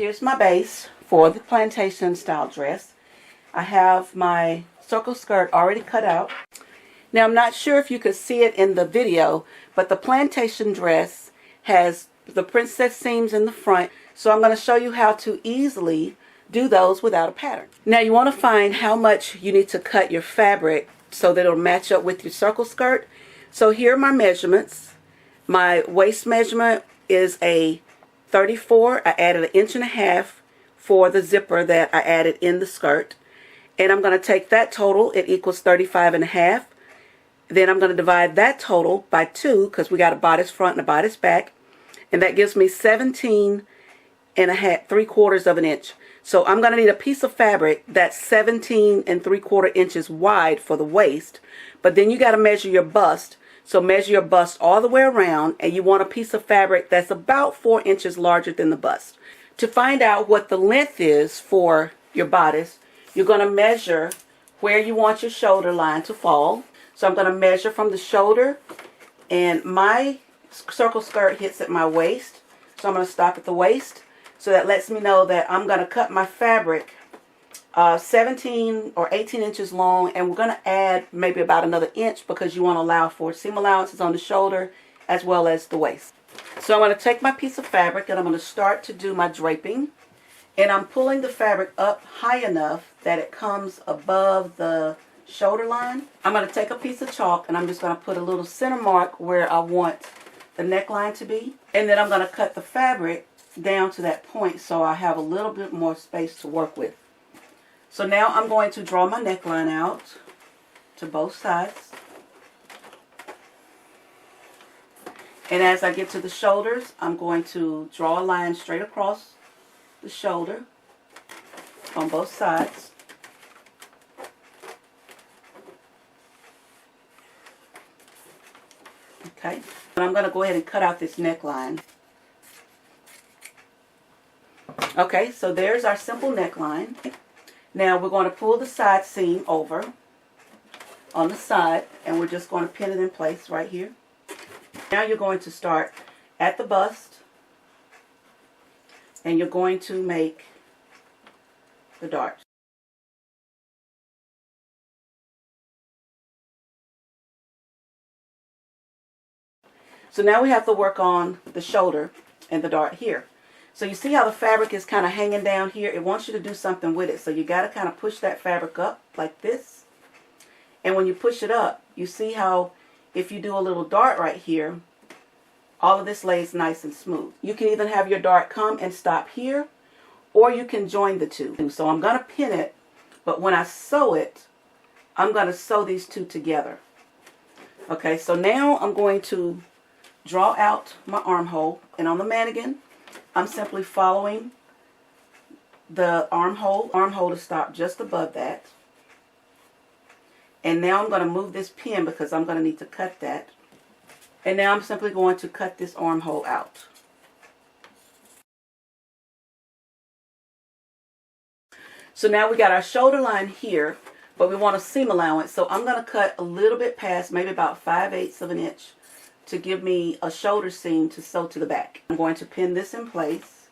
here's my base for the plantation style dress. I have my circle skirt already cut out. Now I'm not sure if you could see it in the video, but the plantation dress has the princess seams in the front, so I'm going to show you how to easily do those without a pattern. Now you want to find how much you need to cut your fabric so that it'll match up with your circle skirt. So here are my measurements. My waist measurement is a 34. I added 1.5 inches for the zipper that I added in the skirt. And I'm going to take that total, it equals 35.5. Then I'm going to divide that total by 2 because we got a bodice front and a bodice back. And that gives me 17.5, 3/4 of an inch. So I'm going to need a piece of fabric that's 17 3/4 inches wide for the waist. But then you got to measure your bust. So measure your bust all the way around, and you want a piece of fabric that's about 4 inches larger than the bust. To find out what the length is for your bodice, you're going to measure where you want your shoulder line to fall. So I'm going to measure from the shoulder, and my circle skirt hits at my waist. So I'm going to stop at the waist. So that lets me know that I'm going to cut my fabric 17 or 18 inches long, and we're going to add maybe about another inch because you want to allow for seam allowances on the shoulder as well as the waist. So I'm going to take my piece of fabric and I'm going to start to do my draping, and I'm pulling the fabric up high enough that it comes above the shoulder line. I'm going to take a piece of chalk and I'm just going to put a little center mark where I want the neckline to be, and then I'm going to cut the fabric down to that point so I have a little bit more space to work with. So now I'm going to draw my neckline out to both sides. And as I get to the shoulders, I'm going to draw a line straight across the shoulder on both sides. Okay, and I'm going to go ahead and cut out this neckline. Okay, so there's our simple neckline. Now we're going to pull the side seam over on the side, and we're just going to pin it in place right here. Now you're going to start at the bust, and you're going to make the darts. So now we have to work on the shoulder and the dart here. So you see how the fabric is kind of hanging down here? It wants you to do something with it. So you got to kind of push that fabric up like this. And when you push it up, you see how if you do a little dart right here, all of this lays nice and smooth. You can even have your dart come and stop here, or you can join the two. So I'm going to pin it, but when I sew it, I'm going to sew these two together. Okay, so now I'm going to draw out my armhole, and on the mannequin, I'm simply following the armhole to stop just above that. And now I'm going to move this pin because I'm going to need to cut that. And now I'm simply going to cut this armhole out. So now we got our shoulder line here, but we want a seam allowance. So I'm going to cut a little bit past, maybe about 5/8 of an inch, to give me a shoulder seam to sew to the back. I'm going to pin this in place.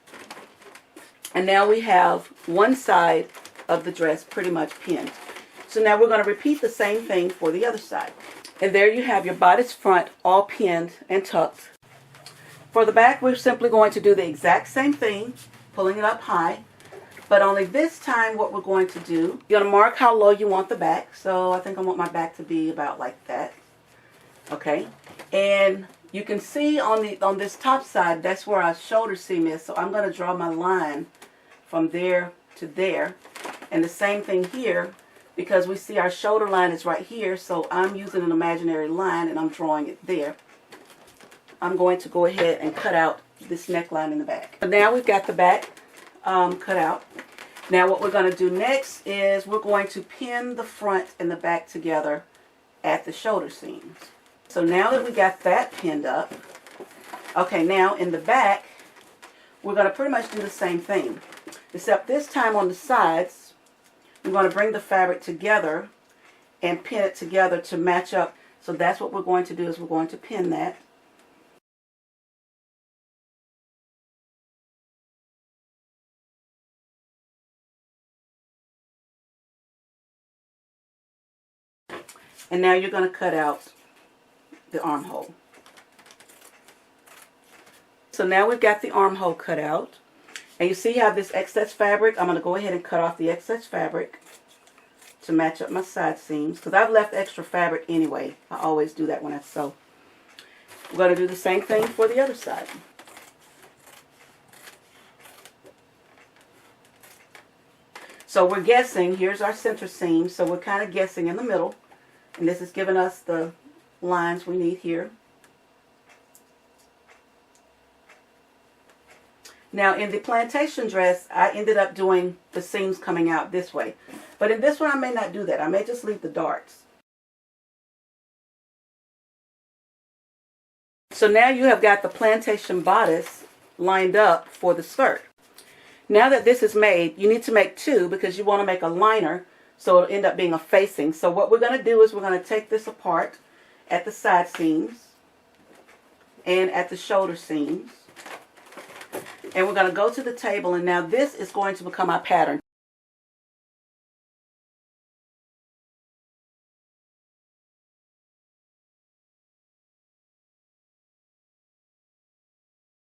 And now we have one side of the dress pretty much pinned. So now we're going to repeat the same thing for the other side. And there you have your bodice front all pinned and tucked. For the back, we're simply going to do the exact same thing, pulling it up high. But only this time what we're going to do, you're going to mark how low you want the back. So I think I want my back to be about like that. Okay, and you can see on this top side, that's where our shoulder seam is. So I'm going to draw my line from there to there. And the same thing here, because we see our shoulder line is right here. So I'm using an imaginary line and I'm drawing it there. I'm going to go ahead and cut out this neckline in the back. So now we've got the back cut out. Now what we're going to do next is we're going to pin the front and the back together at the shoulder seams. So now that we got that pinned up, okay, now in the back, we're going to pretty much do the same thing. Except this time on the sides, we're going to bring the fabric together and pin it together to match up. So that's what we're going to do, is we're going to pin that. And now you're going to cut out the armhole. So now we've got the armhole cut out. And you see you have this excess fabric. I'm going to go ahead and cut off the excess fabric to match up my side seams, because I've left extra fabric anyway. I always do that when I sew. We're going to do the same thing for the other side. So we're guessing, here's our center seam, so we're kind of guessing in the middle. And this is giving us the lines we need here. Now in the plantation dress, I ended up doing the seams coming out this way. But in this one, I may not do that. I may just leave the darts. So now you have got the plantation bodice lined up for the skirt. Now that this is made, you need to make two because you want to make a liner, so it'll end up being a facing. So what we're going to do is we're going to take this apart at the side seams and at the shoulder seams. And we're going to go to the table, and now this is going to become our pattern.